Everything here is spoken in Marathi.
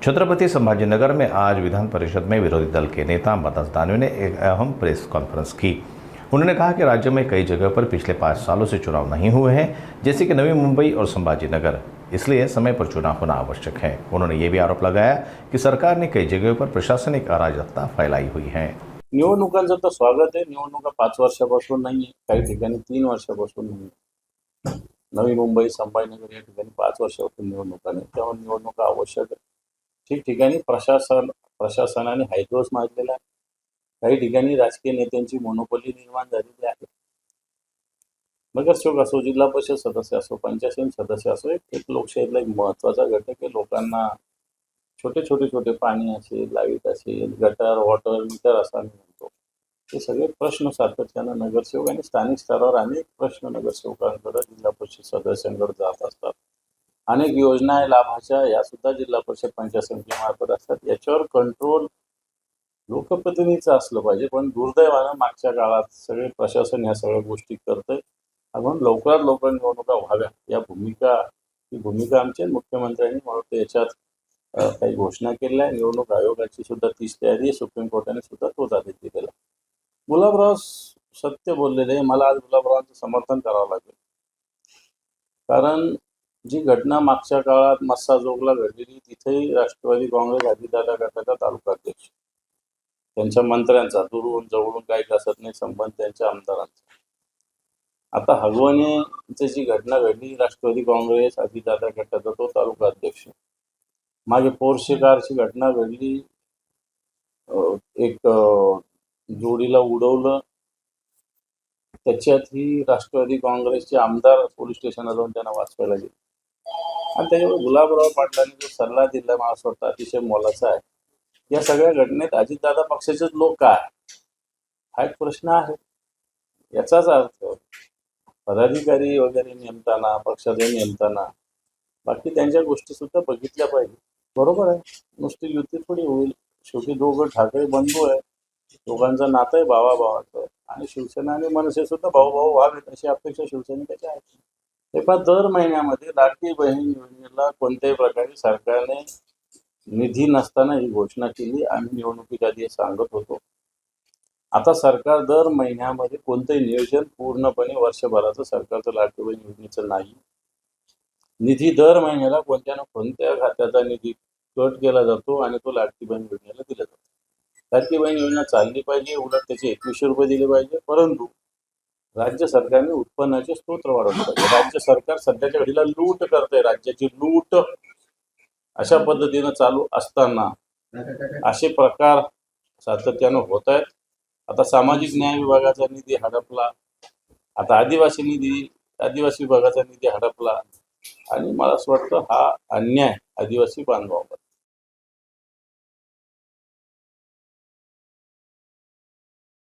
छत्रपति संभाजीनगर में आज विधान परिषद में विरोधी दल के नेता मदन दानवे ने एक अहम प्रेस कॉन्फ्रेंस की। उन्होंने कहा कि राज्य में कई जगह पर पिछले 5 सालों से चुनाव नहीं हुए हैं, जैसे कि नवी मुंबई और संभाजीनगर, इसलिए समय पर चुनाव होना आवश्यक है। उन्होंने ये भी आरोप लगाया कि सरकार ने कई जगहों पर प्रशासनिक अराजकता फैलाई हुई है। निवडणुकांचं तर स्वागत आहे। निवडणुका 5 वर्षापासून नाही आहे, काही ठिकाणी 3 वर्षापासून नाही आहे। नवी मुंबई संभाजीनगर या ठिकाणी 5 वर्षापासून निवडणुका नाही, त्यामुळे निवडणुका आवश्यक आहे। ठिकठिकाणी प्रशासनाने हायदोस माजलेला आहे। काही ठिकाणी राजकीय नेत्यांची मोनोपोली निर्माण झालेली आहे। नगरसेवक असो, जिल्हा परिषद सदस्य असो, पंचायत समिती सदस्य असो, एक लोकशाहीतला एक महत्त्वाचा घटक आहे। लोकांना छोटे पाणी असेल, लाईट असेल, गटर, वॉटर मीटर असं आम्ही म्हणतो, हे सगळे प्रश्न सातत्यानं नगरसेवक आणि स्थानिक स्तरावर अनेक प्रश्न नगरसेवकांकडे, जिल्हा परिषद सदस्यांकडे जात असतात। अनेक योजना आहे लाभाच्या, या सुद्धा जिल्हा परिषद पंचायत समितीमार्फत असतात। याच्यावर कंट्रोल लोकप्रतिनिधीचं असलं पाहिजे, पण दुर्दैवानं मागच्या काळात सगळे प्रशासन या सगळ्या गोष्टी करतंय। म्हणून लवकरात लवकर निवडणुका व्हाव्या, ही भूमिका आमच्या मुख्यमंत्र्यांनी मला वाटतं याच्यात काही घोषणा केल्या आहे। निवडणूक आयोगाची सुद्धा तीच तयारी आहे। सुप्रीम कोर्टाने सुद्धा तोच आदेश दिलेला। गुलाबराव सत्य बोललेले, मला आज गुलाबरावांचं समर्थन करावं लागेल, कारण जी घटना मागच्या काळात मस्साजोगला घडलेली, तिथेही राष्ट्रवादी काँग्रेस अजितदादा गटाचा तालुकाध्यक्ष, त्यांच्या मंत्र्यांचा दुरून जवळून काही कसत नाही संबंध त्यांच्या आमदारांचा। आता हगवणेची जी घटना घडली, राष्ट्रवादी काँग्रेस अजितदादा गटाचा तो तालुकाध्यक्ष, मागे पोर्शे कारची घटना घडली, एक जोडीला उडवलं, त्याच्यातही राष्ट्रवादी काँग्रेसचे आमदार पोलीस स्टेशनला जाऊन त्यांना वाचवायला गेले। आणि त्याच्यावर गुलाबराव पाटलांनी जो सल्ला दिला, मला असं वाटतं अतिशय मोलाचा आहे। या सगळ्या घटनेत अजितदादा पक्षाचेच लोक काय, हा एक प्रश्न आहे। याचाच अर्थ पदाधिकारी वगैरे नेमताना, पक्षाचे नेमताना बाकी त्यांच्या गोष्टी सुद्धा बघितल्या पाहिजे। बरोबर आहे, नुसती युती थोडी होईल। शेवटी दोघं ठाकरे बंधू आहे, दोघांचं नातं आहे भावाभावाचं, आणि शिवसेना आणि मनसे सुद्धा भाऊ व्हावेत अशी अपेक्षा शिवसैनिकाची आहे। हे पण दर महिन्यामध्ये लाडकी बहीण योजनेला कोणत्याही प्रकारे सरकारने निधी नसताना ही घोषणा केली। आम्ही निवडणुकीच्या आधी सांगत होतो। आता सरकार दर महिन्यामध्ये कोणतंही नियोजन पूर्णपणे वर्षभराचं सरकारचं लाडकी बहीण योजनेचं नाही। निधी दर महिन्याला कोणत्या ना कोणत्या खात्याचा निधी कट केला जातो आणि तो लाडकी बहीण योजनेला दिला जातो। लाडकी बहीण योजना चालली पाहिजे, उलट त्याचे 2100 रुपये दिले पाहिजे, परंतु राज्य सरकारने उत्पन्नाचे स्रोत वाढवले पाहिजे। राज्य सरकार सध्याच्या घडीला लूट करते, राज्याची लूट अशा पद्धतीनं चालू असताना असे प्रकार सातत्यानं होत आहेत। आता सामाजिक न्याय विभागाचा निधी हडपला, आता आदिवासी विभागाचा निधी हडपला, आणि मला असं वाटतं हा अन्याय आदिवासी बांधवांवर